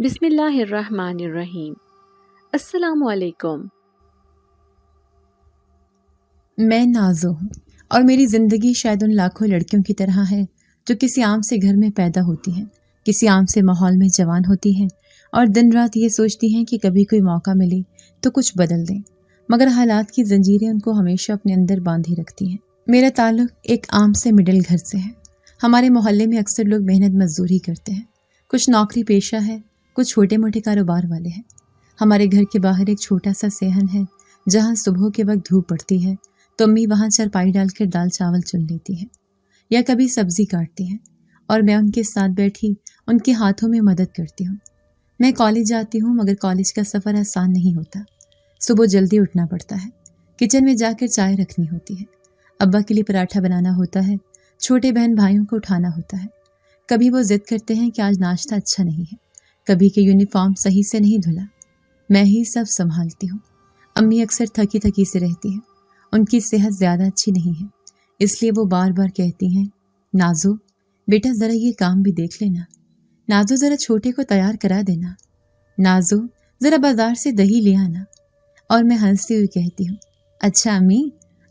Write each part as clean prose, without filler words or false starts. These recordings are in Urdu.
بسم اللہ الرحمن الرحیم۔ السلام علیکم۔ میں نازو ہوں اور میری زندگی شاید ان لاکھوں لڑکیوں کی طرح ہے جو کسی عام سے گھر میں پیدا ہوتی ہیں، کسی عام سے ماحول میں جوان ہوتی ہیں اور دن رات یہ سوچتی ہیں کہ کبھی کوئی موقع ملے تو کچھ بدل دیں، مگر حالات کی زنجیریں ان کو ہمیشہ اپنے اندر باندھے رکھتی ہیں۔ میرا تعلق ایک عام سے مڈل گھر سے ہے۔ ہمارے محلے میں اکثر لوگ محنت مزدوری کرتے ہیں، کچھ نوکری پیشہ ہے، کچھ چھوٹے موٹے کاروبار والے ہیں۔ ہمارے گھر کے باہر ایک چھوٹا سا صحن ہے جہاں صبح کے وقت دھوپ پڑتی ہے تو امی وہاں چارپائی ڈال کر دال چاول چن لیتی ہیں یا کبھی سبزی کاٹتی ہیں اور میں ان کے ساتھ بیٹھی ان کے ہاتھوں میں مدد کرتی ہوں۔ میں کالج جاتی ہوں مگر کالج کا سفر آسان نہیں ہوتا۔ صبح جلدی اٹھنا پڑتا ہے، کچن میں جا کر چائے رکھنی ہوتی ہے، ابا کے لیے پراٹھا بنانا ہوتا ہے، چھوٹے بہن بھائیوں کو اٹھانا ہوتا ہے۔ کبھی وہ ضد کرتے ہیں کہ آج ناشتہ اچھا نہیں ہے، کبھی کہ یونیفارم صحیح سے نہیں دھلا۔ میں ہی سب سنبھالتی ہوں۔ امی اکثر تھکی تھکی سے رہتی ہیں، ان کی صحت زیادہ اچھی نہیں ہے، اس لیے وہ بار بار کہتی ہیں، نازو بیٹا ذرا یہ کام بھی دیکھ لینا، نازو ذرا چھوٹے کو تیار کرا دینا، نازو ذرا بازار سے دہی لے آنا۔ اور میں ہنستی ہوئی کہتی ہوں، اچھا امی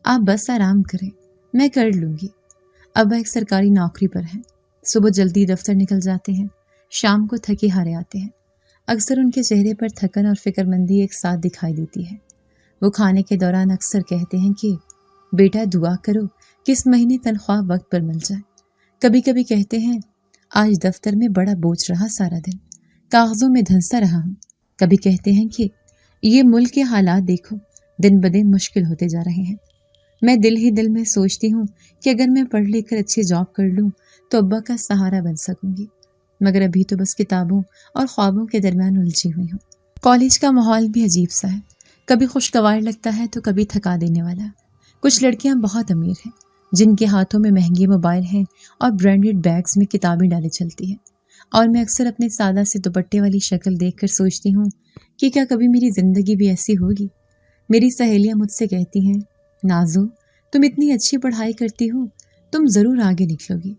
آپ بس آرام کریں، میں کر لوں گی۔ ابا ایک سرکاری نوکری پر ہیں، صبح جلدی دفتر نکل جاتے ہیں، شام کو تھکے ہارے آتے ہیں۔ اکثر ان کے چہرے پر تھکن اور فکر مندی ایک ساتھ دکھائی دیتی ہے۔ وہ کھانے کے دوران اکثر کہتے ہیں کہ بیٹا دعا کرو کہ اس مہینے تنخواہ وقت پر مل جائے۔ کبھی کبھی کہتے ہیں آج دفتر میں بڑا بوجھ رہا، سارا دن کاغذوں میں دھنسا رہا ہوں۔ کبھی کہتے ہیں کہ یہ ملک کے حالات دیکھو، دن بدن مشکل ہوتے جا رہے ہیں۔ میں دل ہی دل میں سوچتی ہوں کہ اگر میں پڑھ لکھ کر اچھی جاب کر لوں تو ابا کا سہارا بن سکوں گی، مگر ابھی تو بس کتابوں اور خوابوں کے درمیان الجھی ہوئی ہوں۔ کالج کا ماحول بھی عجیب سا ہے، کبھی خوشگوار لگتا ہے تو کبھی تھکا دینے والا۔ کچھ لڑکیاں بہت امیر ہیں، جن کے ہاتھوں میں مہنگے موبائل ہیں اور برانڈڈ بیگز میں کتابیں ڈالے چلتی ہیں، اور میں اکثر اپنے سادہ سے دوپٹے والی شکل دیکھ کر سوچتی ہوں کہ کیا کبھی میری زندگی بھی ایسی ہوگی۔ میری سہیلیاں مجھ سے کہتی ہیں، نازو تم اتنی اچھی پڑھائی کرتی ہو، تم ضرور آگے نکلو گی۔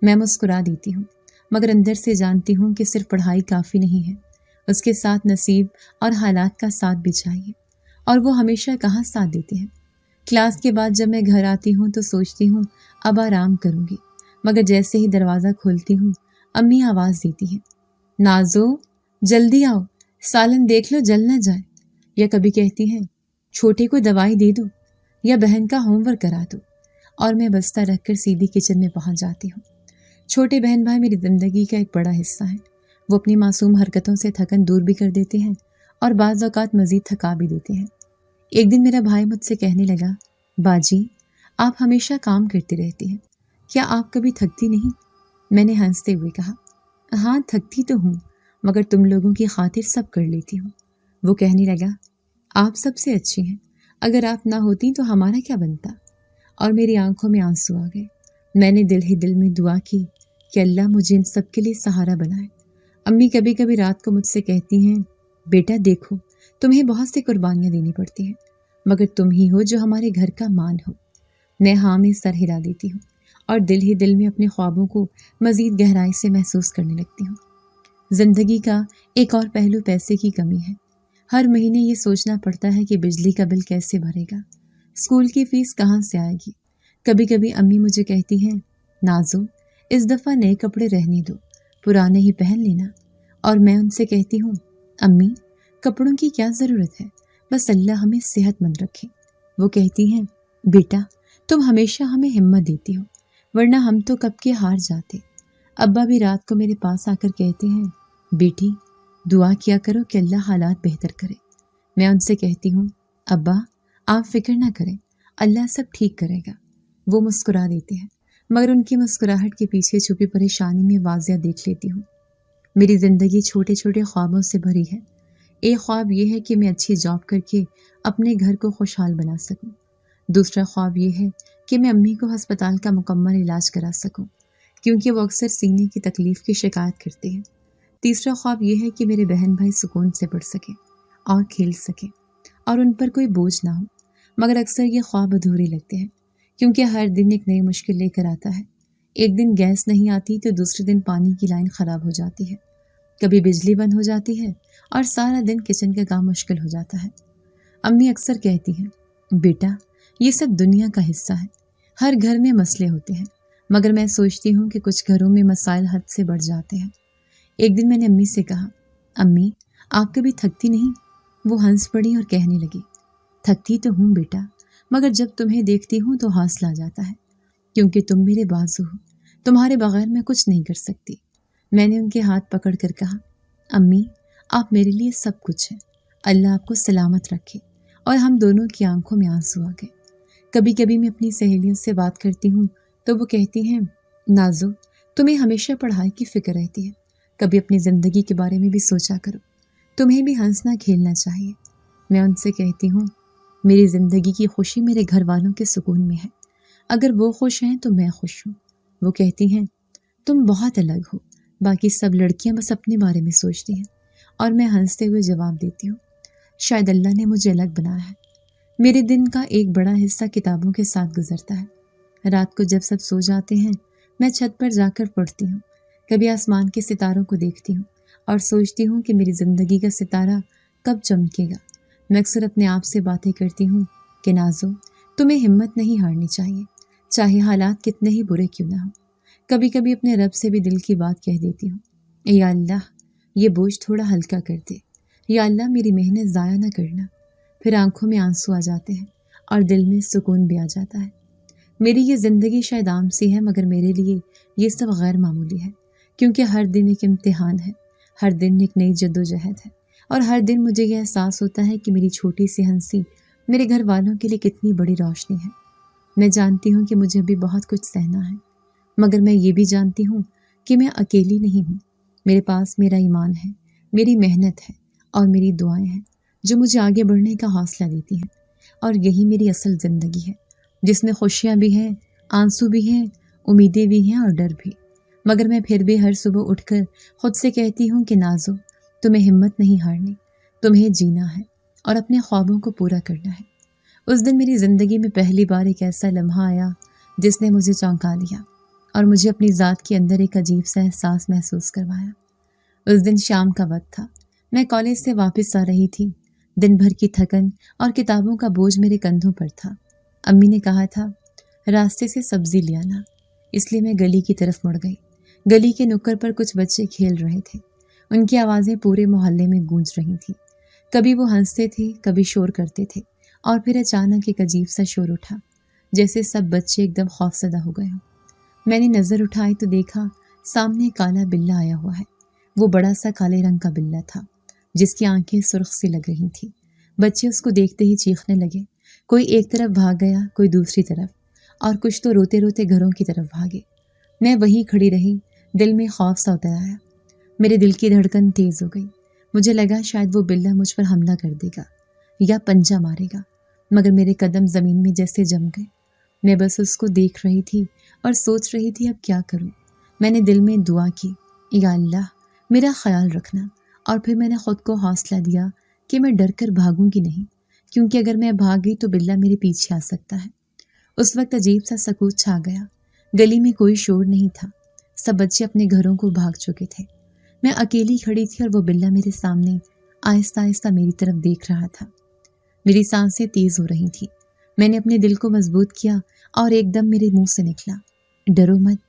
میں مسکرا دیتی ہوں، مگر اندر سے جانتی ہوں کہ صرف پڑھائی کافی نہیں ہے، اس کے ساتھ نصیب اور حالات کا ساتھ بھی چاہیے، اور وہ ہمیشہ کہاں ساتھ دیتے ہیں۔ کلاس کے بعد جب میں گھر آتی ہوں تو سوچتی ہوں اب آرام کروں گی، مگر جیسے ہی دروازہ کھولتی ہوں امی آواز دیتی ہیں، نازو جلدی آؤ، سالن دیکھ لو جل نہ جائے، یا کبھی کہتی ہیں چھوٹے کو دوائی دے دو یا بہن کا ہوم ورک کرا دو، اور میں بستہ رکھ کر سیدھی کچن میں پہنچ جاتی ہوں۔ چھوٹے بہن بھائی میری زندگی کا ایک بڑا حصہ ہیں، وہ اپنی معصوم حرکتوں سے تھکن دور بھی کر دیتے ہیں اور بعض اوقات مزید تھکا بھی دیتے ہیں۔ ایک دن میرا بھائی مجھ سے کہنے لگا، باجی آپ ہمیشہ کام کرتی رہتی ہیں، کیا آپ کبھی تھکتی نہیں؟ میں نے ہنستے ہوئے کہا، ہاں تھکتی تو ہوں، مگر تم لوگوں کی خاطر سب کر لیتی ہوں۔ وہ کہنے لگا، آپ سب سے اچھی ہیں، اگر آپ نہ ہوتی تو ہمارا کیا بنتا؟ اور میری آنکھوں میں آنسو آ گئے۔ میں نے دل ہی دل میں دعا کی کہ اللہ مجھے ان سب کے لیے سہارا بنائے۔ امی کبھی کبھی رات کو مجھ سے کہتی ہیں، بیٹا دیکھو تمہیں بہت سی قربانیاں دینی پڑتی ہیں، مگر تم ہی ہو جو ہمارے گھر کا مان ہو۔ میں ہاں میں سر ہلا دیتی ہوں اور دل ہی دل میں اپنے خوابوں کو مزید گہرائی سے محسوس کرنے لگتی ہوں۔ زندگی کا ایک اور پہلو پیسے کی کمی ہے۔ ہر مہینے یہ سوچنا پڑتا ہے کہ بجلی کا بل کیسے بھرے گا، اسکول کی فیس کہاں سے آئے گی۔ کبھی کبھی امی مجھے کہتی ہیں، نازو اس دفعہ نئے کپڑے رہنے دو، پرانے ہی پہن لینا، اور میں ان سے کہتی ہوں، امی کپڑوں کی کیا ضرورت ہے، بس اللہ ہمیں صحت مند رکھے۔ وہ کہتی ہیں، بیٹا تم ہمیشہ ہمیں ہمت دیتی ہو، ورنہ ہم تو کب کے ہار جاتے۔ ابا بھی رات کو میرے پاس آ کر کہتے ہیں، بیٹی دعا کیا کرو کہ اللہ حالات بہتر کرے۔ میں ان سے کہتی ہوں، ابا آپ فکر نہ کریں، اللہ سب ٹھیک کرے گا۔ وہ مسکرا دیتے ہیں، مگر ان کی مسکراہٹ کے پیچھے چھپی پریشانی میں واضح دیکھ لیتی ہوں۔ میری زندگی چھوٹے چھوٹے خوابوں سے بھری ہے۔ ایک خواب یہ ہے کہ میں اچھی جاب کر کے اپنے گھر کو خوشحال بنا سکوں۔ دوسرا خواب یہ ہے کہ میں امی کو ہسپتال کا مکمل علاج کرا سکوں، کیونکہ وہ اکثر سینے کی تکلیف کی شکایت کرتے ہیں۔ تیسرا خواب یہ ہے کہ میرے بہن بھائی سکون سے پڑھ سکیں اور کھیل سکیں اور ان پر کوئی بوجھ نہ ہو، مگر اکثر یہ خواب ادھورے لگتے ہیں، کیونکہ ہر دن ایک نئی مشکل لے کر آتا ہے۔ ایک دن گیس نہیں آتی تو دوسرے دن پانی کی لائن خراب ہو جاتی ہے، کبھی بجلی بند ہو جاتی ہے اور سارا دن کچن کا کام مشکل ہو جاتا ہے۔ امی اکثر کہتی ہیں، بیٹا یہ سب دنیا کا حصہ ہے، ہر گھر میں مسئلے ہوتے ہیں، مگر میں سوچتی ہوں کہ کچھ گھروں میں مسائل حد سے بڑھ جاتے ہیں۔ ایک دن میں نے امی سے کہا، امی آپ کبھی تھکتی نہیں؟ وہ ہنس پڑی اور کہنے لگی، تھکتی تو ہوں بیٹا، مگر جب تمہیں دیکھتی ہوں تو حوصلہ آ جاتا ہے، کیونکہ تم میرے بازو ہو، تمہارے بغیر میں کچھ نہیں کر سکتی۔ میں نے ان کے ہاتھ پکڑ کر کہا، امی آپ میرے لیے سب کچھ ہیں، اللہ آپ کو سلامت رکھے۔ اور ہم دونوں کی آنکھوں میں آنسو آ گئے۔ کبھی کبھی میں اپنی سہیلیوں سے بات کرتی ہوں تو وہ کہتی ہیں، نازو تمہیں ہمیشہ پڑھائی کی فکر رہتی ہے، کبھی اپنی زندگی کے بارے میں بھی سوچا کرو، تمہیں بھی ہنسنا کھیلنا چاہیے۔ میں ان سے کہتی ہوں، میری زندگی کی خوشی میرے گھر والوں کے سکون میں ہے، اگر وہ خوش ہیں تو میں خوش ہوں۔ وہ کہتی ہیں، تم بہت الگ ہو، باقی سب لڑکیاں بس اپنے بارے میں سوچتی ہیں۔ اور میں ہنستے ہوئے جواب دیتی ہوں، شاید اللہ نے مجھے الگ بنایا ہے۔ میرے دن کا ایک بڑا حصہ کتابوں کے ساتھ گزرتا ہے۔ رات کو جب سب سو جاتے ہیں میں چھت پر جا کر پڑھتی ہوں، کبھی آسمان کے ستاروں کو دیکھتی ہوں اور سوچتی ہوں کہ میری زندگی کا ستارہ کب چمکے گا۔ میں اکثر اپنے آپ سے باتیں کرتی ہوں کہ نازو تمہیں ہمت نہیں ہارنی چاہیے، چاہے حالات کتنے ہی برے کیوں نہ ہوں۔ کبھی کبھی اپنے رب سے بھی دل کی بات کہہ دیتی ہوں، یا اللہ یہ بوجھ تھوڑا ہلکا کر دے، یا اللہ میری محنت ضائع نہ کرنا۔ پھر آنکھوں میں آنسو آ جاتے ہیں اور دل میں سکون بھی آ جاتا ہے۔ میری یہ زندگی شاید عام سی ہے، مگر میرے لیے یہ سب غیر معمولی ہے، کیونکہ ہر دن ایک امتحان ہے، ہر دن ایک نئی جدوجہد ہے، اور ہر دن مجھے یہ احساس ہوتا ہے کہ میری چھوٹی سی ہنسی میرے گھر والوں کے لیے کتنی بڑی روشنی ہے۔ میں جانتی ہوں کہ مجھے بھی بہت کچھ سہنا ہے، مگر میں یہ بھی جانتی ہوں کہ میں اکیلی نہیں ہوں۔ میرے پاس میرا ایمان ہے، میری محنت ہے اور میری دعائیں ہیں جو مجھے آگے بڑھنے کا حوصلہ دیتی ہیں، اور یہی میری اصل زندگی ہے، جس میں خوشیاں بھی ہیں، آنسو بھی ہیں، امیدیں بھی ہیں اور ڈر بھی۔ مگر میں پھر بھی ہر صبح اٹھ کر خود سے کہتی ہوں کہ نازو تمہیں ہمت نہیں ہارنی، تمہیں جینا ہے اور اپنے خوابوں کو پورا کرنا ہے۔ اس دن میری زندگی میں پہلی بار ایک ایسا لمحہ آیا جس نے مجھے چونکا دیا اور مجھے اپنی ذات کے اندر ایک عجیب سا احساس محسوس کروایا۔ اس دن شام کا وقت تھا، میں کالج سے واپس آ رہی تھی، دن بھر کی تھکن اور کتابوں کا بوجھ میرے کندھوں پر تھا۔ امی نے کہا تھا راستے سے سبزی لے آنا، اس لیے میں گلی کی طرف مڑ گئی۔ گلی کے نکڑ پر کچھ بچے کھیل رہے تھے، ان کی آوازیں پورے محلے میں گونج رہی تھیں۔ کبھی وہ ہنستے تھے، کبھی شور کرتے تھے، اور پھر اچانک ایک عجیب سا شور اٹھا، جیسے سب بچے ایک دم خوفزدہ ہو گئے ہوں۔ میں نے نظر اٹھائی تو دیکھا سامنے کالا بلہ آیا ہوا ہے۔ وہ بڑا سا کالے رنگ کا بلہ تھا جس کی آنکھیں سرخ سی لگ رہی تھیں۔ بچے اس کو دیکھتے ہی چیخنے لگے، کوئی ایک طرف بھاگ گیا، کوئی دوسری طرف، اور کچھ تو روتے روتے گھروں کی طرف بھاگے۔ میں وہیں کھڑی رہی، دل میں خوف سا اتر آیا، میرے دل کی دھڑکن تیز ہو گئی۔ مجھے لگا شاید وہ بلہ مجھ پر حملہ کر دے گا یا پنجہ مارے گا، مگر میرے قدم زمین میں جیسے جم گئے۔ میں بس اس کو دیکھ رہی تھی اور سوچ رہی تھی اب کیا کروں۔ میں نے دل میں دعا کی، یا اللہ میرا خیال رکھنا، اور پھر میں نے خود کو حوصلہ دیا کہ میں ڈر کر بھاگوں گی نہیں، کیونکہ اگر میں بھاگ گئی تو بلہ میرے پیچھے آ سکتا ہے۔ اس وقت عجیب سا سکوت چھا گیا، گلی میں کوئی شور نہیں تھا، سب بچے اپنے گھروں کو بھاگ چکے تھے۔ میں اکیلی کھڑی تھی اور وہ بلہ میرے سامنے آہستہ آہستہ میری طرف دیکھ رہا تھا۔ میری سانسیں تیز ہو رہی تھیں، میں نے اپنے دل کو مضبوط کیا اور ایک دم میرے منہ سے نکلا، ڈرو مت،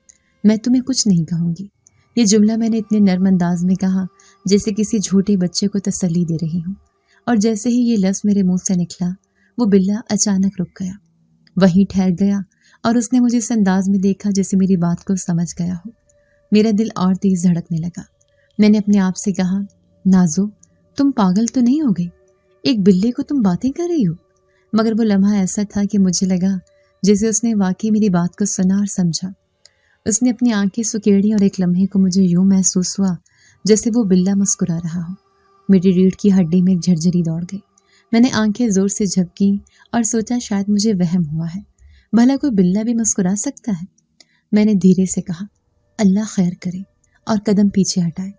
میں تمہیں کچھ نہیں کہوں گی۔ یہ جملہ میں نے اتنے نرم انداز میں کہا جیسے کسی جھوٹے بچے کو تسلی دے رہی ہوں، اور جیسے ہی یہ لفظ میرے منہ سے نکلا وہ بلہ اچانک رک گیا، وہیں ٹھہر گیا، اور اس نے مجھے اس انداز میں دیکھا جیسے میری بات کو سمجھ گیا ہو۔ میرا دل اور تیز دھڑکنے لگا۔ میں نے اپنے آپ سے کہا، نازو تم پاگل تو نہیں ہو گئی، ایک بلے کو تم باتیں کر رہی ہو؟ مگر وہ لمحہ ایسا تھا کہ مجھے لگا جیسے اس نے واقعی میری بات کو سنا اور سمجھا۔ اس نے اپنی آنکھیں سکیڑی اور ایک لمحے کو مجھے یوں محسوس ہوا جیسے وہ بلہ مسکرا رہا ہو۔ میری ریڑھ کی ہڈی میں ایک جھرجھری دوڑ گئی۔ میں نے آنکھیں زور سے جھپکیں اور سوچا شاید مجھے وہم ہوا ہے، بھلا کوئی بلہ بھی مسکرا سکتا ہے؟ میں نے دھیرے سے کہا، اللہ خیر کرے، اور قدم پیچھے ہٹائے،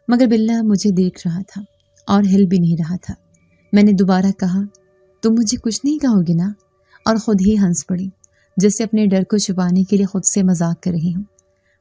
مگر بلہ مجھے دیکھ رہا تھا اور ہل بھی نہیں رہا تھا۔ میں نے دوبارہ کہا، تم مجھے کچھ نہیں کہو گے نا؟ اور خود ہی ہنس پڑی، جیسے اپنے ڈر کو چھپانے کے لیے خود سے مذاق کر رہی ہوں۔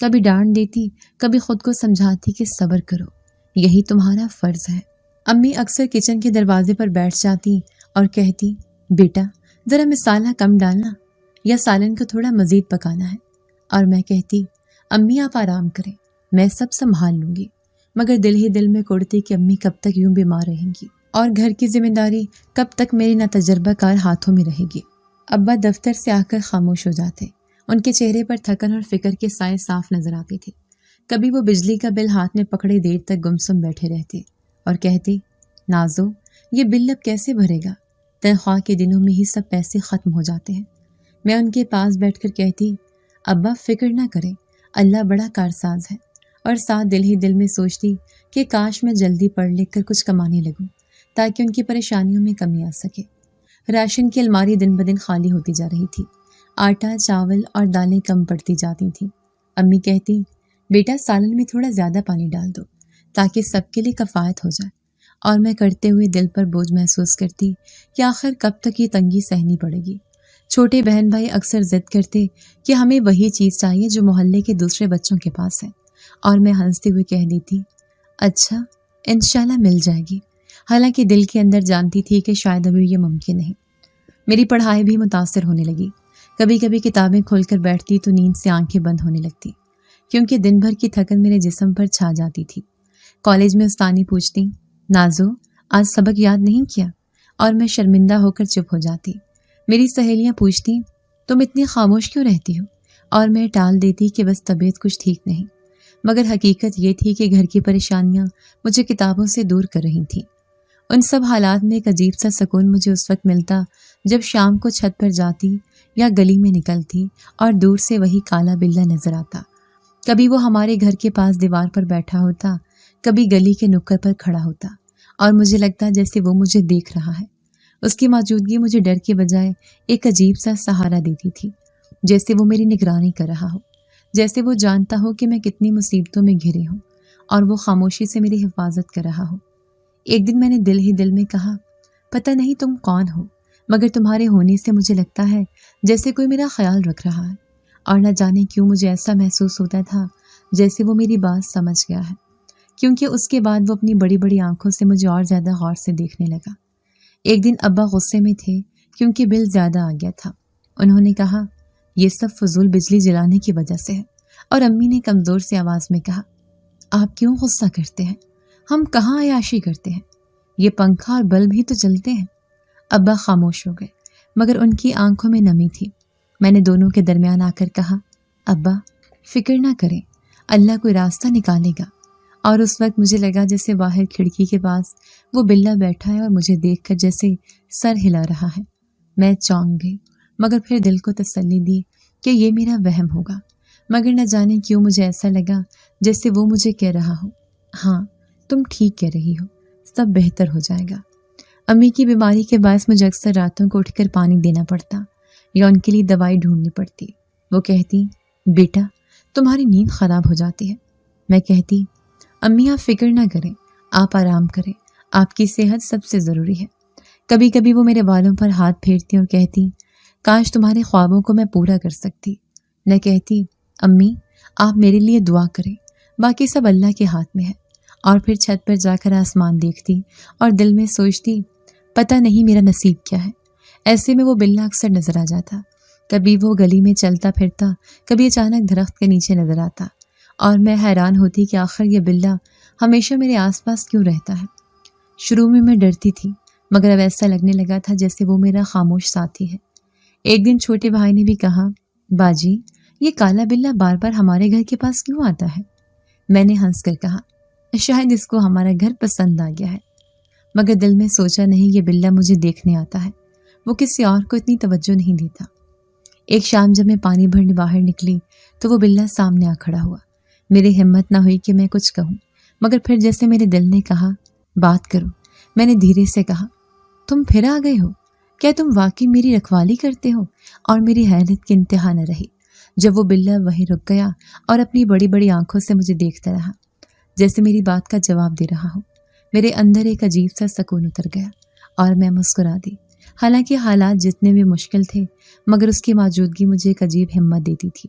کبھی ڈانٹ دیتی، کبھی خود کو سمجھاتی کہ صبر کرو، یہی تمہارا فرض ہے۔ امی اکثر کچن کے دروازے پر بیٹھ جاتی اور کہتی، بیٹا ذرا مسالہ کم ڈالنا یا سالن کو تھوڑا مزید پکانا ہے، اور میں کہتی، امی آپ آرام کریں، میں سب سنبھال لوں گی، مگر دل ہی دل میں کوڑتی کہ امی کب تک یوں بیمار رہیں گی اور گھر کی ذمہ داری کب تک میری ناتجربہ کار ہاتھوں میں رہے گی۔ ابا دفتر سے آ کر خاموش ہو جاتے، ان کے چہرے پر تھکن اور فکر کے سائے صاف نظر آتے تھے۔ کبھی وہ بجلی کا بل ہاتھ میں پکڑے دیر تک گمسم بیٹھے رہتے اور کہتے، نازو یہ بل اب کیسے بھرے گا؟ تنخواہ کے دنوں میں ہی سب پیسے ختم ہو جاتے ہیں۔ میں ان کے پاس بیٹھ کر کہتی، ابا فکر نہ کریں، اللہ بڑا کارساز ہے، اور ساتھ دل ہی دل میں سوچتی کہ کاش میں جلدی پڑھ لکھ کر کچھ کمانے لگوں تاکہ ان کی پریشانیوں میں کمی آ سکے۔ راشن کی الماری دن بدن خالی ہوتی جا رہی تھی، آٹا چاول اور دالیں کم پڑتی جاتی تھیں۔ امی کہتی، بیٹا سالن میں تھوڑا زیادہ پانی ڈال دو تاکہ سب کے لیے کفایت ہو جائے، اور میں کرتے ہوئے دل پر بوجھ محسوس کرتی کہ آخر کب تک یہ تنگی سہنی پڑے گی۔ چھوٹے بہن بھائی اکثر ضد کرتے کہ ہمیں وہی چیز چاہیے جو محلے کے دوسرے بچوں کے پاس ہے، اور میں ہنستے ہوئے کہہ دیتی، اچھا انشاءاللہ مل جائے گی، حالانکہ دل کے اندر جانتی تھی کہ شاید ابھی یہ ممکن نہیں۔ میری پڑھائی بھی متاثر ہونے لگی، کبھی کبھی کتابیں کھول کر بیٹھتی تو نیند سے آنکھیں بند ہونے لگتی، کیونکہ دن بھر کی تھکن میرے جسم پر چھا جاتی تھی۔ کالج میں استانی پوچھتی، نازو آج سبق یاد نہیں کیا؟ اور میں شرمندہ ہو کر چپ ہو جاتی۔ میری سہیلیاں پوچھتی، تم اتنی خاموش کیوں رہتی ہو؟ اور میں ٹال دیتی کہ بس طبیعت کچھ ٹھیک نہیں، مگر حقیقت یہ تھی کہ گھر کی پریشانیاں مجھے کتابوں سے دور کر رہی تھیں۔ ان سب حالات میں ایک عجیب سا سکون مجھے اس وقت ملتا جب شام کو چھت پر جاتی یا گلی میں نکلتی اور دور سے وہی کالا بلّا نظر آتا۔ کبھی وہ ہمارے گھر کے پاس دیوار پر بیٹھا ہوتا، کبھی گلی کے نکڑ پر کھڑا ہوتا، اور مجھے لگتا جیسے وہ مجھے دیکھ رہا ہے۔ اس کی موجودگی مجھے ڈر کے بجائے ایک عجیب سا سہارا دیتی تھی، جیسے وہ میری نگرانی کر رہا ہو، جیسے وہ جانتا ہو کہ میں کتنی مصیبتوں میں گھری ہوں اور وہ خاموشی سے میری حفاظت کر رہا ہو۔ ایک دن میں نے دل ہی دل میں کہا، پتہ نہیں تم کون ہو، مگر تمہارے ہونے سے مجھے لگتا ہے جیسے کوئی میرا خیال رکھ رہا ہے، اور نہ جانے کیوں مجھے ایسا محسوس ہوتا تھا جیسے وہ میری بات سمجھ گیا ہے، کیونکہ اس کے بعد وہ اپنی بڑی بڑی آنکھوں سے مجھے اور زیادہ غور سے دیکھنے لگا۔ ایک دن ابا غصے میں تھے کیونکہ بل زیادہ آ گیا تھا۔ انہوں نے کہا، یہ سب فضول بجلی جلانے کی وجہ سے ہے، اور امی نے کمزور سی آواز میں کہا، آپ کیوں غصہ کرتے ہیں؟ ہم کہاں عیاشی کرتے ہیں، یہ پنکھا اور بلب بھی تو چلتے ہیں۔ ابا خاموش ہو گئے، مگر ان کی آنکھوں میں نمی تھی۔ میں نے دونوں کے درمیان آ کر کہا، ابا فکر نہ کریں، اللہ کوئی راستہ نکالے گا۔ اور اس وقت مجھے لگا جیسے باہر کھڑکی کے پاس وہ بلّا بیٹھا ہے اور مجھے دیکھ کر جیسے سر ہلا رہا ہے۔ میں چونک گئی، مگر پھر دل کو تسلی دی کہ یہ میرا وہم ہوگا، مگر نہ جانے کیوں مجھے ایسا لگا جیسے وہ مجھے کہہ رہا ہو، ہاں تم ٹھیک کہہ رہی ہو، سب بہتر ہو جائے گا۔ امی کی بیماری کے باعث مجھے اکثر راتوں کو اٹھ کر پانی دینا پڑتا یا ان کے لیے دوائی ڈھونڈنی پڑتی۔ وہ کہتی، بیٹا تمہاری نیند خراب ہو جاتی ہے۔ میں کہتی، امی آپ فکر نہ کریں، آپ آرام کریں، آپ کی صحت سب سے ضروری ہے۔ کبھی کبھی وہ میرے بالوں پر ہاتھ پھیرتی اور کہتی، کاش تمہارے خوابوں کو میں پورا کر سکتی۔ میں کہتی، امی آپ میرے لیے دعا کریں، باقی سب اللہ کے ہاتھ میں ہے۔ اور پھر چھت پر جا کر آسمان دیکھتی اور دل میں سوچتی، پتہ نہیں میرا نصیب کیا ہے۔ ایسے میں وہ بلّا اکثر نظر آ جاتا، کبھی وہ گلی میں چلتا پھرتا، کبھی اچانک درخت کے نیچے نظر آتا، اور میں حیران ہوتی کہ آخر یہ بلّا ہمیشہ میرے آس پاس کیوں رہتا ہے۔ شروع میں ڈرتی تھی، مگر اب ایسا لگنے لگا تھا جیسے وہ میرا خاموش ساتھی ہے۔ ایک دن چھوٹے بھائی نے بھی کہا، باجی یہ کالا بلّا بار بار ہمارے گھر کے پاس کیوں آتا ہے؟ میں نے ہنس کر کہا، شاید اس کو ہمارا گھر پسند آ گیا ہے، مگر دل میں سوچا نہیں یہ بلّا مجھے دیکھنے آتا ہے، وہ کسی اور کو اتنی توجہ نہیں دیتا۔ ایک شام جب میں پانی بھرنے باہر نکلی تو وہ بلّا سامنے آ کھڑا ہوا۔ میری ہمت نہ ہوئی کہ میں کچھ کہوں، مگر پھر جیسے میرے دل نے کہا، بات کرو۔ میں نے دھیرے سے کہا، تم پھر آ گئے ہو؟ کیا تم واقعی میری رکھوالی کرتے ہو؟ اور میری حیرت کی انتہا نہ رہی جب وہ بلّا وہیں رک گیا اور اپنی بڑی بڑی آنکھوں سے مجھے دیکھتا رہا، جیسے میری بات کا جواب دے رہا ہو۔ میرے اندر ایک عجیب سا سکون اتر گیا اور میں مسکرا دی۔ حالانکہ حالات جتنے بھی مشکل تھے، مگر اس کی موجودگی مجھے ایک عجیب ہمت دیتی تھی۔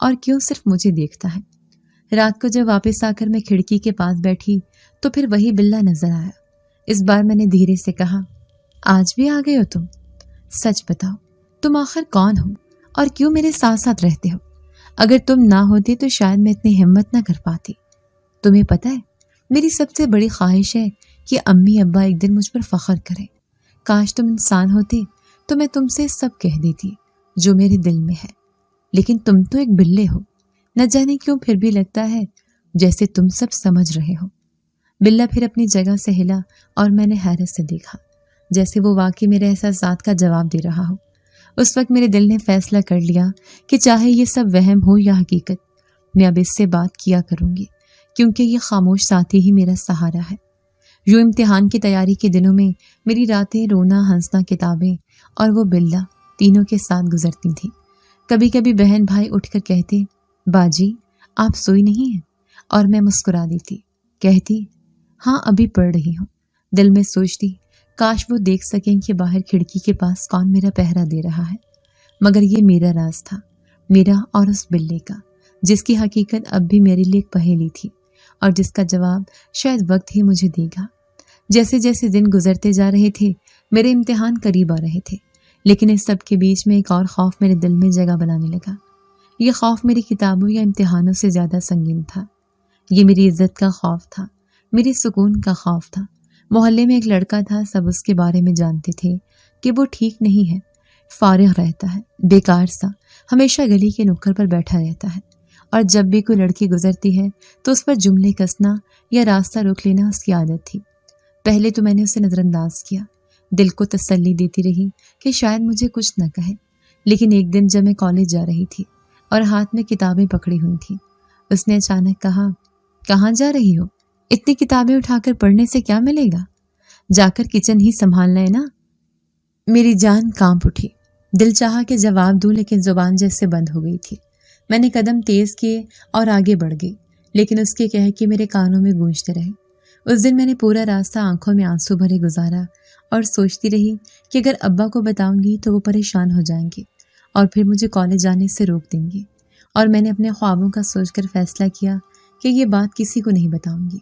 اور کیوں صرف مجھے دیکھتا ہے؟ رات کو جب واپس آ کر میں کھڑکی کے پاس بیٹھی تو پھر وہی بلّا نظر آیا۔ اس بار میں نے دھیرے سے کہا، آج بھی آ گئے ہو تم؟ سچ بتاؤ، تم آخر کون ہو اور کیوں میرے ساتھ ساتھ رہتے ہو؟ اگر تم نہ ہوتے تو شاید میں اتنی ہمت نہ کر پاتی۔ تمہیں پتہ ہے، میری سب سے بڑی خواہش ہے کہ امی ابا ایک دن مجھ پر فخر کریں۔ کاش تم انسان ہوتے تو میں تم سے سب کہہ دیتی جو میرے دل میں ہے، لیکن تم تو ایک بلے ہو۔ نہ جانے کیوں پھر بھی لگتا ہے جیسے تم سب سمجھ رہے ہو۔ بلّا پھر اپنی جگہ سے ہلا اور میں نے حیرت سے دیکھا، جیسے وہ واقعی میرے احساسات کا جواب دے رہا ہو۔ اس وقت میرے دل نے فیصلہ کر لیا کہ چاہے یہ سب وہم ہو یا حقیقت، میں اب اس سے بات کیا کروں گی، کیونکہ یہ خاموش ساتھی ہی میرا سہارا ہے۔ یوں امتحان کی تیاری کے دنوں میں میری راتیں رونا، ہنسنا، کتابیں اور وہ بلّا تینوں کے ساتھ گزرتی تھیں۔ کبھی کبھی بہن بھائی اٹھ کر کہتے، باجی آپ سوئی نہیں ہیں؟ اور میں مسکرا دیتی، کہتی ہاں ابھی پڑھ رہی ہوں۔ دل میں سوچتی کاش وہ دیکھ سکیں کہ باہر کھڑکی کے پاس کون میرا پہرا دے رہا ہے، مگر یہ میرا راز تھا، میرا اور اس بلے کا، جس کی حقیقت اب بھی میرے لیے ایک پہیلی تھی اور جس کا جواب شاید وقت ہی مجھے دے گا۔ جیسے جیسے دن گزرتے جا رہے تھے میرے امتحان قریب آ رہے تھے، لیکن اس سب کے بیچ میں ایک اور خوف میرے دل میں جگہ بنانے لگا۔ یہ خوف میری کتابوں یا امتحانوں سے زیادہ سنگین تھا۔ یہ میری عزت کا خوف تھا، میری سکون کا خوف تھا۔ محلے میں ایک لڑکا تھا، سب اس کے بارے میں جانتے تھے کہ وہ ٹھیک نہیں ہے، فارغ رہتا ہے، بیکار سا، ہمیشہ گلی کے نکڑ پر بیٹھا رہتا ہے، اور جب بھی کوئی لڑکی گزرتی ہے تو اس پر جملے کسنا یا راستہ روک لینا اس کی عادت تھی۔ پہلے تو میں نے اسے نظر انداز کیا، دل کو تسلی دیتی رہی کہ شاید مجھے کچھ نہ کہے، لیکن ایک دن جب میں کالج جا رہی تھی اور ہاتھ میں کتابیں پکڑی ہوئی تھیں، اس نے اچانک کہا، کہاں جا رہی ہو؟ اتنی کتابیں اٹھا کر پڑھنے سے کیا ملے گا؟ جا کر کچن ہی سنبھالنا ہے نا۔ میری جان کانپ اٹھی، دل چاہا کہ جواب دوں لیکن زبان جیسے بند ہو گئی تھی۔ میں نے قدم تیز کیے اور آگے بڑھ گئی، لیکن اس کے کہہ کے میرے کانوں میں گونجتے رہے۔ اس دن میں نے پورا راستہ آنکھوں میں آنسو بھرے گزارا اور سوچتی رہی کہ اگر ابا کو بتاؤں گی تو وہ پریشان ہو جائیں گے اور پھر مجھے کالج جانے سے روک دیں گے، اور میں نے اپنے خوابوں کا سوچ کر فیصلہ کیا کہ یہ بات کسی کو نہیں بتاؤں گی۔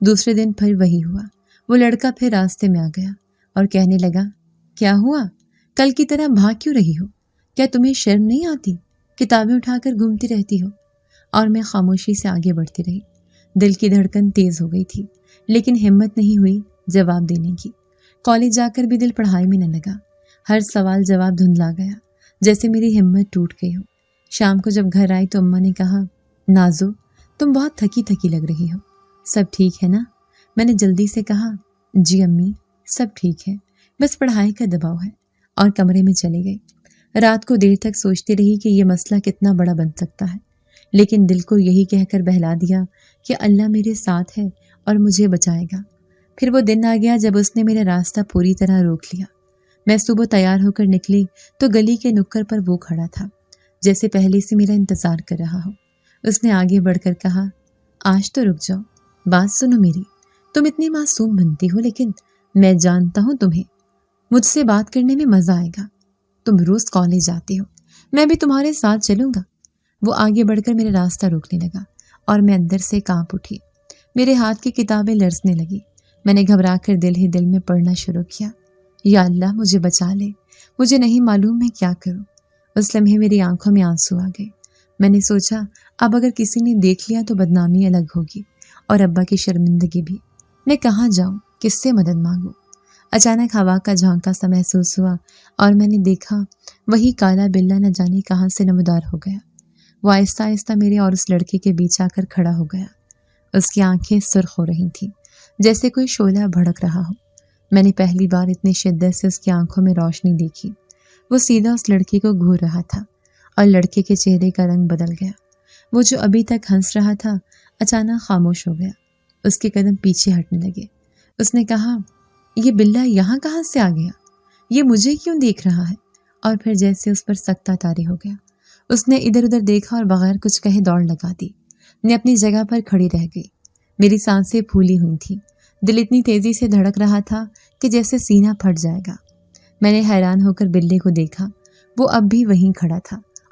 دوسرے دن پھر وہی ہوا، وہ لڑکا پھر راستے میں آ گیا اور کہنے لگا، کیا ہوا؟ کل کی طرح بھاگ کیوں رہی ہو؟ کیا تمہیں شرم نہیں آتی؟ کتابیں اٹھا کر گھومتی رہتی ہو۔ اور میں خاموشی سے آگے بڑھتی رہی۔ دل کی دھڑکن تیز ہو گئی تھی، لیکن ہمت نہیں ہوئی جواب دینے کی۔ کالج جا کر بھی دل پڑھائی میں نہ لگا، ہر سوال جواب دھندلا گیا، جیسے میری ہمت ٹوٹ گئی ہو۔ شام کو جب گھر آئی تو اماں نے کہا، نازو تم بہت تھکی تھکی لگ رہی ہو، سب ٹھیک ہے نا؟ میں نے جلدی سے کہا، جی امی سب ٹھیک ہے، بس پڑھائی کا دباؤ ہے، اور کمرے میں چلی گئی۔ رات کو دیر تک سوچتی رہی کہ یہ مسئلہ کتنا بڑا بن سکتا ہے، لیکن دل کو یہی کہہ کر بہلا دیا کہ اللہ میرے ساتھ ہے اور مجھے بچائے گا۔ پھر وہ دن آ گیا جب اس نے میرا راستہ پوری طرح روک لیا۔ میں صبح تیار ہو کر نکلی تو گلی کے نکڑ پر وہ کھڑا تھا، جیسے پہلے سے میرا انتظار کر رہا ہو۔ اس نے آگے بڑھ کر کہا، آج تو رک جاؤ، بات سنو میری، تم اتنی معصوم بنتی ہو لیکن میں جانتا ہوں تمہیں مجھ سے بات کرنے میں مزہ آئے گا۔ تم روز کالج جاتی ہو، میں بھی تمہارے ساتھ چلوں گا۔ وہ آگے بڑھ کر میرا راستہ روکنے لگا اور میں اندر سے کانپ اٹھی، میرے ہاتھ کی کتابیں لرزنے لگی۔ میں نے گھبرا کر دل ہی دل میں پڑھنا شروع کیا، یا اللہ مجھے بچا لے، مجھے نہیں معلوم میں کیا کروں۔ اس لمحے میری آنکھوں میں آنسو آ گئے۔ میں نے سوچا اب اگر کسی نے دیکھ لیا تو بدنامی الگ ہوگی اور ابا کی شرمندگی بھی۔ میں کہاں جاؤں، کس سے مدد مانگوں؟ اچانک ہوا کا جھونکا سا محسوس ہوا اور میں نے دیکھا وہی کالا بلّا نہ جانے کہاں سے نمودار ہو گیا۔ وہ آہستہ آہستہ میرے اور اس لڑکے کے بیچ آ کر کھڑا ہو گیا۔ اس کی آنکھیں سرخ ہو رہی تھیں، جیسے کوئی شعلہ بھڑک رہا ہو۔ میں نے پہلی بار اتنی شدت سے اس کی آنکھوں میں روشنی دیکھی۔ وہ سیدھا اس لڑکے کو گھور رہا تھا اور لڑکے کے چہرے کا رنگ بدل گیا۔ وہ جو ابھی تک ہنس رہا تھا اچانک خاموش ہو گیا، اس کے قدم پیچھے ہٹنے لگے۔ اس نے کہا، یہ بلّا یہاں کہاں سے آ گیا؟ یہ مجھے کیوں دیکھ رہا ہے؟ اور پھر جیسے اس پر سکتہ طاری ہو گیا، اس نے ادھر ادھر دیکھا اور بغیر کچھ کہے دوڑ لگا دی۔ میں اپنی جگہ پر کھڑی رہ گئی، میری سانسیں پھولی ہوئی تھیں، دل اتنی تیزی سے دھڑک رہا تھا کہ جیسے سینہ پھٹ جائے گا۔ میں نے حیران ہو کر بلے کو دیکھا، وہ اب بھی وہیں کھڑا تھا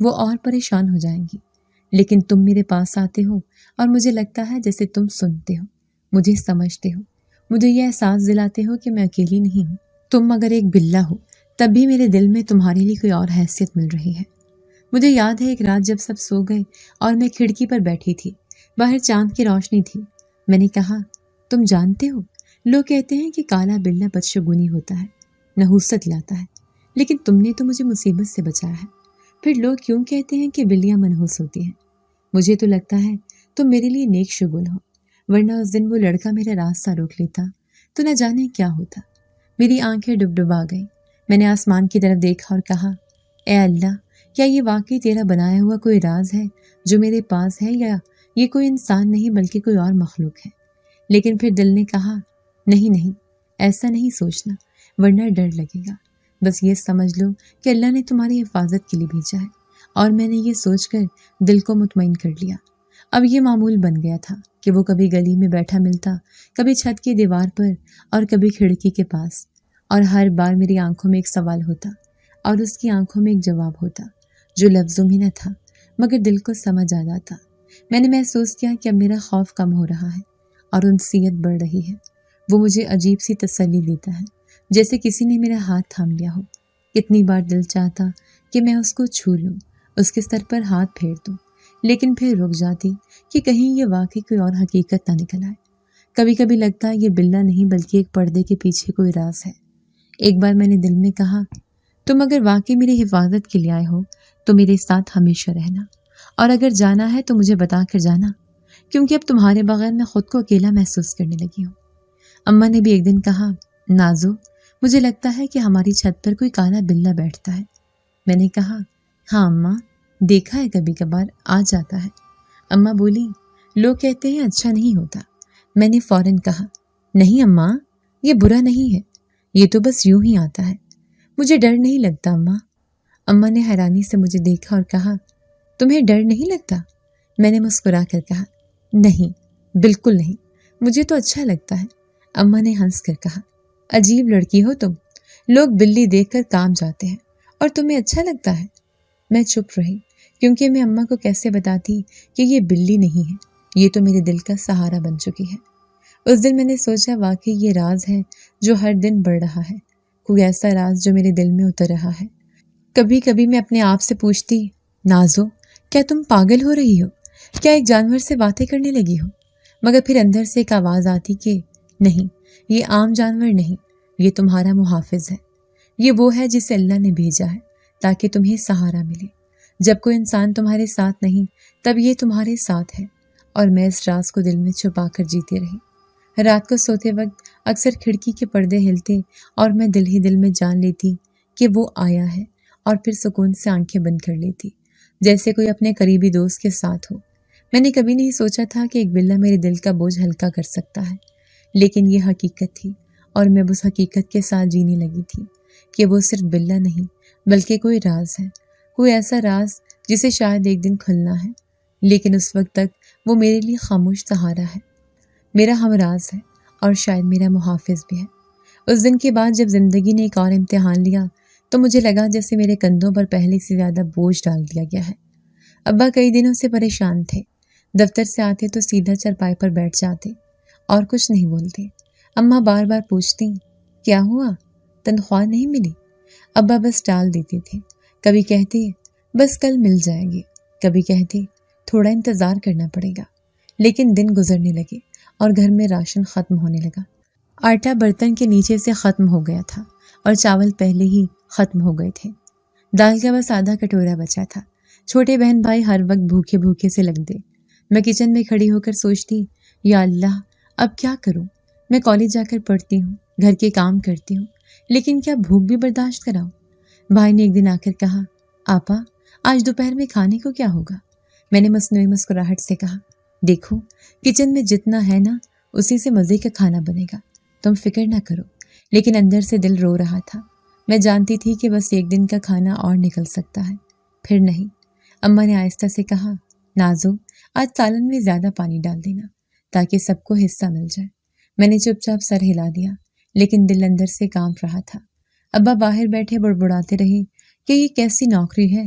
وہ اور پریشان ہو جائیں گی، لیکن تم میرے پاس آتے ہو اور مجھے لگتا ہے جیسے تم سنتے ہو، مجھے سمجھتے ہو، مجھے یہ احساس دلاتے ہو کہ میں اکیلی نہیں ہوں۔ تم اگر ایک بلا ہو تب بھی میرے دل میں تمہارے لیے کوئی اور حیثیت مل رہی ہے۔ مجھے یاد ہے ایک رات جب سب سو گئے اور میں کھڑکی پر بیٹھی تھی، باہر چاند کی روشنی تھی، میں نے کہا تم جانتے ہو لوگ کہتے ہیں کہ کالا بلا بدشگونی ہوتا ہے، نحوست لاتا ہے، لیکن تم نے تو مجھے مصیبت سے بچایا ہے۔ پھر لوگ کیوں کہتے ہیں کہ بلیاں منحوس ہوتی ہیں؟ مجھے تو لگتا ہے تم میرے لیے نیک شگون ہو، ورنہ اس دن وہ لڑکا میرا راستہ روک لیتا تو نہ جانے کیا ہوتا۔ میری آنکھیں ڈبڈبا گئیں، میں نے آسمان کی طرف دیکھا اور کہا اے اللہ، کیا یہ واقعی تیرا بنایا ہوا کوئی راز ہے جو میرے پاس ہے، یا یہ کوئی انسان نہیں بلکہ کوئی اور مخلوق ہے؟ لیکن پھر دل نے کہا نہیں نہیں، ایسا نہیں سوچنا ورنہ ڈر لگے گا، بس یہ سمجھ لو کہ اللہ نے تمہاری حفاظت کے لیے بھیجا ہے۔ اور میں نے یہ سوچ کر دل کو مطمئن کر لیا۔ اب یہ معمول بن گیا تھا کہ وہ کبھی گلی میں بیٹھا ملتا، کبھی چھت کی دیوار پر اور کبھی کھڑکی کے پاس، اور ہر بار میری آنکھوں میں ایک سوال ہوتا اور اس کی آنکھوں میں ایک جواب ہوتا جو لفظوں میں نہ تھا مگر دل کو سمجھ آ جاتا۔ میں نے محسوس کیا کہ اب میرا خوف کم ہو رہا ہے اور انسیت بڑھ رہی ہے۔ وہ مجھے عجیب سی تسلی دیتا ہے، جیسے کسی نے میرا ہاتھ تھام لیا ہو۔ کتنی بار دل چاہتا کہ میں اس کو چھو لوں، اس کے سر پر ہاتھ پھیر دوں، لیکن پھر رک جاتی کہ کہیں یہ واقعی کوئی اور حقیقت نہ نکل آئے۔ کبھی کبھی لگتا ہے یہ بلا نہیں بلکہ ایک پردے کے پیچھے کوئی راز ہے۔ ایک بار میں نے دل میں کہا تم اگر واقعی میری حفاظت کے لیے آئے ہو تو میرے ساتھ ہمیشہ رہنا، اور اگر جانا ہے تو مجھے بتا کر جانا، کیونکہ اب تمہارے بغیر میں خود کو اکیلا محسوس کرنے لگی ہوں۔ اماں نے بھی ایک دن کہا نازو، مجھے لگتا ہے کہ ہماری چھت پر کوئی کالا بلا بیٹھتا ہے۔ میں نے کہا ہاں اماں، دیکھا ہے کبھی کبھار آ جاتا ہے۔ اماں بولی لوگ کہتے ہیں اچھا نہیں ہوتا۔ میں نے فوراً کہا نہیں اماں، یہ برا نہیں ہے، یہ تو بس یوں ہی آتا ہے، مجھے ڈر نہیں لگتا اماں۔ اماں نے حیرانی سے مجھے دیکھا اور کہا تمہیں ڈر نہیں لگتا؟ میں نے مسکرا کر کہا نہیں، بالکل نہیں، مجھے تو اچھا لگتا ہے۔ اماں نے ہنس کر کہا عجیب لڑکی ہو تم، لوگ بلی دیکھ کر کانپ جاتے ہیں اور تمہیں اچھا لگتا ہے۔ میں چپ رہی کیونکہ میں اماں کو کیسے بتاتی کہ یہ بلی نہیں ہے، یہ تو میرے دل کا سہارا بن چکی ہے۔ اس دن میں نے سوچا واقعی یہ راز ہے جو ہر دن بڑھ رہا ہے، کوئی ایسا راز جو میرے دل میں اتر رہا ہے۔ کبھی کبھی میں اپنے آپ سے پوچھتی نازو، کیا تم پاگل ہو رہی ہو؟ کیا ایک جانور سے باتیں کرنے لگی ہو؟ مگر پھر اندر سے ایک آواز آتی کہ نہیں، یہ عام جانور نہیں، یہ تمہارا محافظ ہے، یہ وہ ہے جسے اللہ نے بھیجا ہے تاکہ تمہیں سہارا ملے۔ جب کوئی انسان تمہارے ساتھ نہیں تب یہ تمہارے ساتھ ہے۔ اور میں اس راز کو دل میں چھپا کر جیتی رہی۔ رات کو سوتے وقت اکثر کھڑکی کے پردے ہلتے اور میں دل ہی دل میں جان لیتی کہ وہ آیا ہے، اور پھر سکون سے آنکھیں بند کر لیتی جیسے کوئی اپنے قریبی دوست کے ساتھ ہو۔ میں نے کبھی نہیں سوچا تھا کہ ایک بلا میرے دل کا بوجھ ہلکا کر سکتا ہے، لیکن یہ حقیقت تھی، اور میں اس حقیقت کے ساتھ جینے لگی تھی کہ وہ صرف بلا نہیں بلکہ کوئی راز ہے، کوئی ایسا راز جسے شاید ایک دن کھلنا ہے، لیکن اس وقت تک وہ میرے لیے خاموش سہارا ہے، میرا ہمراز ہے اور شاید میرا محافظ بھی ہے۔ اس دن کے بعد جب زندگی نے ایک اور امتحان لیا تو مجھے لگا جیسے میرے کندھوں پر پہلے سے زیادہ بوجھ ڈال دیا گیا ہے۔ ابا کئی دنوں سے پریشان تھے، دفتر سے آتے تو سیدھا چرپائی پر بیٹھ جاتے اور کچھ نہیں بولتے۔ اماں بار بار پوچھتی کیا ہوا، تنخواہ نہیں ملی؟ ابا بس ٹال دیتے تھے، کبھی کہتے بس کل مل جائے گی، کبھی کہتے تھوڑا انتظار کرنا پڑے گا۔ لیکن دن گزرنے لگے اور گھر میں راشن ختم ہونے لگا۔ آٹا برتن کے نیچے سے ختم ہو گیا تھا اور چاول پہلے ہی ختم ہو گئے تھے۔ دال کا بس آدھا کٹورا بچا تھا۔ چھوٹے بہن بھائی ہر وقت بھوکے بھوکے سے لگتے۔ میں کچن میں کھڑی ہو کر سوچتی یا اللہ، اب کیا کروں؟ میں کالج جا کر پڑھتی ہوں، گھر کے کام کرتی ہوں، لیکن کیا بھوک بھی برداشت کراؤں؟ بھائی نے ایک دن آ کر کہا آپا، آج دوپہر میں کھانے کو کیا ہوگا؟ میں نے مصنوعی مسکراہٹ سے کہا دیکھو، کچن میں جتنا ہے نا اسی سے مزے کا کھانا بنے گا، تم فکر نہ کرو۔ لیکن اندر سے دل رو رہا تھا۔ میں جانتی تھی کہ بس ایک دن کا کھانا اور نکل سکتا ہے، پھر نہیں۔ اماں نے آہستہ سے کہا نازو، آج سالن میں زیادہ پانی ڈال دینا تاکہ سب کو حصہ مل جائے۔ میں نے چپ چاپ سر ہلا دیا، لیکن دل اندر سے کانپ رہا تھا۔ ابا باہر بیٹھے بڑبڑاتے رہے کہ یہ کیسی نوکری ہے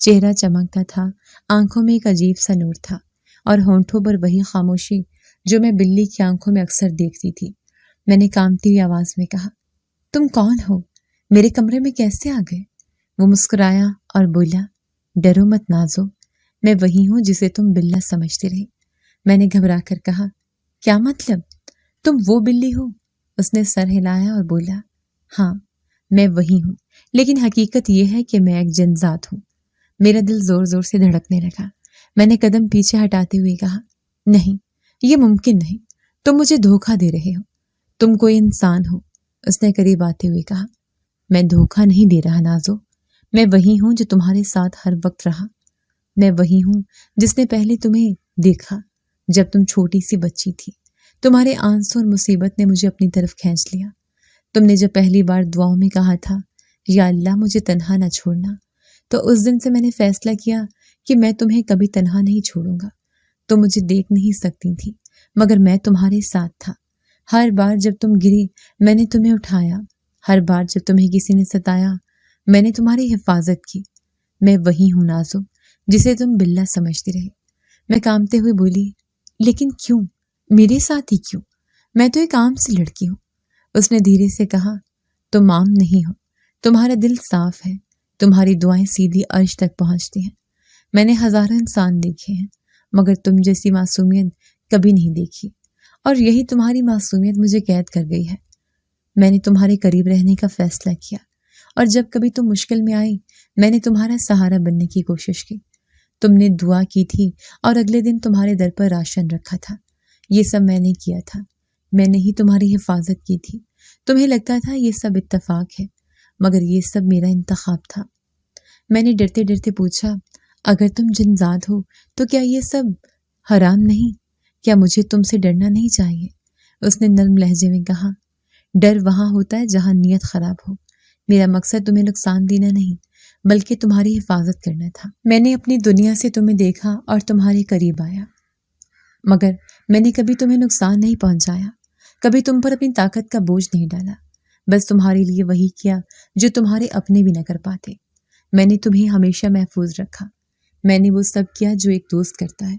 چہرہ چمکتا تھا، آنکھوں میں ایک عجیب سا نور تھا اور ہونٹوں پر وہی خاموشی جو میں بلی کی آنکھوں میں اکثر دیکھتی تھی۔ میں نے کانپتی ہوئی آواز میں کہا، تم کون ہو؟ میرے کمرے میں کیسے آ گئے؟ وہ مسکرایا اور بولا، ڈرو مت نازو، میں وہی ہوں جسے تم بلا سمجھتے رہے۔ میں نے گھبرا کر کہا، کیا مطلب؟ تم وہ بلی ہو؟ اس نے سر ہلایا اور بولا، ہاں میں وہی ہوں، لیکن حقیقت یہ ہے کہ میں ایک جن ذات ہوں۔ میرا دل زور زور سے دھڑکنے لگا۔ میں نے قدم پیچھے ہٹاتے ہوئے کہا، نہیں، یہ ممکن نہیں، تم مجھے دھوکہ دے رہے ہو، تم کوئی انسان ہو۔ اس نے قریب آتے ہوئے کہا، میں دھوکہ نہیں دے رہا نازو، میں وہی ہوں جو تمہارے ساتھ ہر وقت رہا۔ میں وہی ہوں جس نے پہلے تمہیں دیکھا جب تم چھوٹی سی بچی تھی۔ تمہارے آنسو اور مصیبت نے مجھے اپنی طرف کھینچ لیا۔ تم نے جب پہلی بار دعاؤں میں کہا تھا، یا اللہ مجھے تنہا نہ چھوڑنا، تو اس دن سے میں نے فیصلہ کیا کہ میں تمہیں کبھی تنہا نہیں چھوڑوں گا۔ تم مجھے دیکھ نہیں سکتی تھی، مگر میں تمہارے ساتھ تھا۔ ہر بار جب تم گری میں نے تمہیں اٹھایا، ہر بار جب تمہیں کسی نے ستایا میں نے تمہاری حفاظت کی۔ میں وہی ہوں نازو جسے تم بلا سمجھتے رہے۔ میں کانپتے ہوئے بولی، لیکن کیوں؟ میرے ساتھ ہی کیوں؟ میں تو ایک عام سی لڑکی ہوں۔ اس نے دھیرے سے کہا، تم عام نہیں ہو، تمہارا دل صاف ہے، تمہاری دعائیں سیدھی عرش تک پہنچتی ہیں۔ میں نے ہزاروں انسان دیکھے ہیں، مگر تم جیسی معصومیت کبھی نہیں دیکھی، اور یہی تمہاری معصومیت مجھے قید کر گئی ہے۔ میں نے تمہارے قریب رہنے کا فیصلہ کیا، اور جب کبھی تم مشکل میں آئی میں نے تمہارا سہارا بننے کی کوشش کی۔ تم نے دعا کی تھی اور اگلے دن تمہارے در پر راشن رکھا تھا۔ یہ سب میں نے کیا تھا، میں نے ہی تمہاری حفاظت کی تھی۔ تمہیں لگتا تھا یہ سب اتفاق ہے، مگر یہ سب میرا انتخاب تھا۔ میں نے ڈرتے ڈرتے پوچھا، اگر تم جن ذات ہو تو کیا یہ سب حرام نہیں؟ کیا مجھے تم سے ڈرنا نہیں چاہیے؟ اس نے نرم لہجے میں کہا، ڈر وہاں ہوتا ہے جہاں نیت خراب ہو۔ میرا مقصد تمہیں نقصان دینا نہیں بلکہ تمہاری حفاظت کرنا تھا۔ میں نے اپنی دنیا سے تمہیں دیکھا اور تمہارے قریب آیا، مگر میں نے کبھی تمہیں نقصان نہیں پہنچایا، کبھی تم پر اپنی طاقت کا بوجھ نہیں ڈالا، بس تمہارے لیے وہی کیا جو تمہارے اپنے بھی نہ کر پاتے۔ میں نے تمہیں ہمیشہ محفوظ رکھا، میں نے وہ سب کیا جو ایک دوست کرتا ہے۔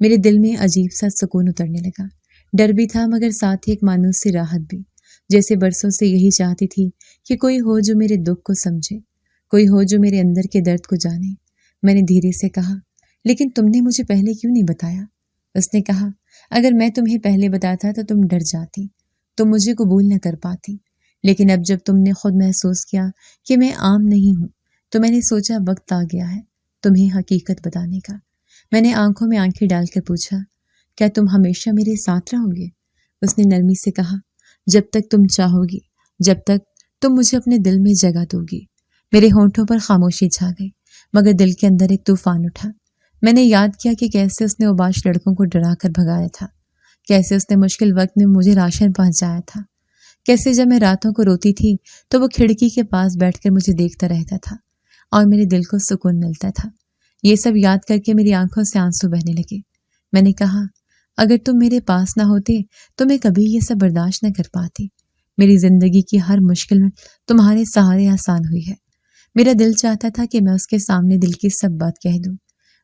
میرے دل میں عجیب سا سکون اترنے لگا، ڈر بھی تھا مگر ساتھ ہی ایک مانوس سی راحت بھی، جیسے برسوں سے یہی چاہتی تھی کہ کوئی ہو جو میرے دکھ کو سمجھے، کوئی ہو جو میرے اندر کے درد کو جانے۔ میں نے دھیرے سے کہا، لیکن تم نے مجھے پہلے کیوں نہیں بتایا؟ اس نے کہا، اگر میں تمہیں پہلے بتاتا تو تم ڈر جاتی، تم مجھے قبول نہ کر پاتی، لیکن اب جب تم نے خود محسوس کیا کہ میں عام نہیں ہوں تو میں نے سوچا وقت آ گیا ہے تمہیں حقیقت بتانے کا۔ میں نے آنکھوں میں آنکھیں ڈال کر پوچھا، کیا تم ہمیشہ میرے ساتھ رہو گے؟ اس نے نرمی سے کہا، جب تک تم چاہو گی، جب تک تم مجھے اپنے دل میں جگہ دو گی۔ میرے ہونٹوں پر خاموشی چھا گئی، مگر دل کے اندر ایک طوفان اٹھا۔ میں نے یاد کیا کہ کیسے اس نے اوباش لڑکوں کو ڈرا کر بھگایا تھا، کیسے اس نے مشکل وقت میں مجھے راشن پہنچایا تھا، کیسے جب میں راتوں کو روتی تھی تو وہ کھڑکی کے پاس بیٹھ کر مجھے دیکھتا رہتا تھا اور میرے دل کو سکون ملتا تھا۔ یہ سب یاد کر کے میری آنکھوں سے آنسو بہنے لگے۔ میں نے کہا، اگر تم میرے پاس نہ ہوتے تو میں کبھی یہ سب برداشت نہ کر پاتی۔ میری زندگی کی ہر مشکل میں تمہارے سہارے آسان ہوئی ہے۔ میرا دل چاہتا تھا کہ میں اس کے سامنے دل کی سب بات کہہ دوں،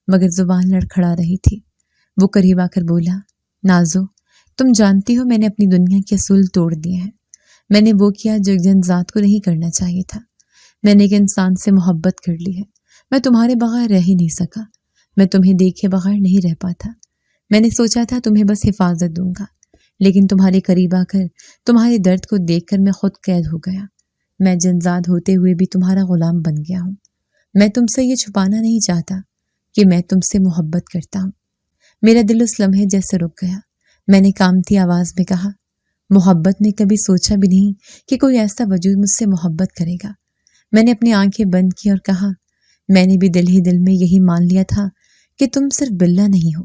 مگر زبان لڑکھڑا رہی تھی۔ وہ قریب آ کر بولا، نازو، تم جانتی ہو میں نے اپنی دنیا کے اصول توڑ دیے ہیں۔ میں نے وہ کیا جو ایک جن ذات کو نہیں کرنا چاہیے تھا۔ میں نے ایک انسان سے محبت کر لی ہے۔ میں تمہارے بغیر رہ ہی نہیں سکا، میں تمہیں دیکھے بغیر نہیں رہ پاتا۔ میں نے سوچا تھا تمہیں بس حفاظت دوں گا، لیکن تمہارے قریب آ کر تمہارے درد کو دیکھ کر میں خود قید ہو گیا۔ میں جنزاد ہوتے ہوئے بھی تمہارا غلام بن گیا ہوں۔ میں تم سے یہ چھپانا نہیں چاہتا کہ میں تم سے محبت کرتا ہوں۔ میرا دل اس لمحے جیسے رک گیا۔ میں نے کامتی آواز میں کہا، محبت نے کبھی سوچا بھی نہیں کہ کوئی ایسا وجود مجھ سے محبت کرے گا۔ میں نے اپنی آنکھیں بند کی اور کہا، میں نے بھی دل ہی دل میں یہی مان لیا تھا کہ تم صرف بلا نہیں ہو،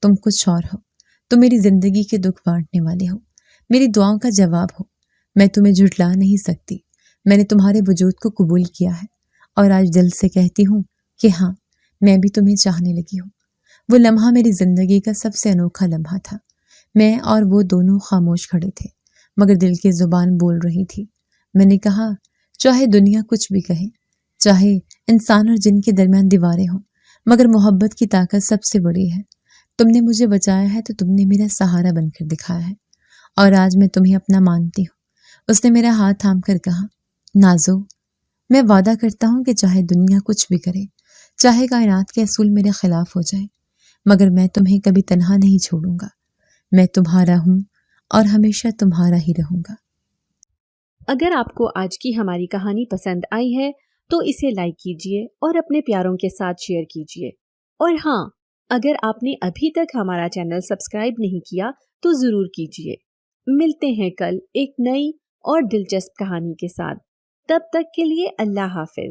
تم کچھ اور ہو، تم میری زندگی کے دکھ بانٹنے والے ہو، میری دعاؤں کا جواب ہو۔ میں تمہیں جھٹلا نہیں سکتی، میں نے تمہارے وجود کو قبول کیا ہے اور آج دل سے کہتی ہوں کہ ہاں، میں بھی تمہیں چاہنے لگی ہوں۔ وہ لمحہ میری زندگی کا سب سے انوکھا لمحہ تھا۔ میں اور وہ دونوں خاموش کھڑے تھے، مگر دل کی زبان بول رہی تھی۔ میں نے کہا، چاہے دنیا کچھ بھی کہے، چاہے انسان اور جن کے درمیان دیواریں ہوں، مگر محبت کی طاقت سب سے بڑی ہے۔ تم نے مجھے بچایا ہے تو تم نے میرا سہارا بن کر دکھایا ہے، اور آج میں تمہیں اپنا مانتی ہوں۔ اس نے میرا ہاتھ تھام کر کہا، نازو، میں وعدہ کرتا ہوں کہ چاہے دنیا کچھ بھی کرے، چاہے کائنات کے اصول میرے خلاف ہو جائے، مگر میں تمہیں کبھی تنہا نہیں چھوڑوں گا۔ میں تمہارا ہوں اور ہمیشہ تمہارا ہی رہوں گا۔ اگر آپ کو آج کی ہماری کہانی پسند آئی ہے تو اسے لائک کیجیے اور اپنے پیاروں کے ساتھ شیئر کیجیے، اور ہاں، اگر آپ نے ابھی تک ہمارا چینل سبسکرائب نہیں کیا تو ضرور کیجیے۔ ملتے ہیں کل ایک نئی اور دلچسپ کہانی کے ساتھ، تب تک کے لیے اللہ حافظ۔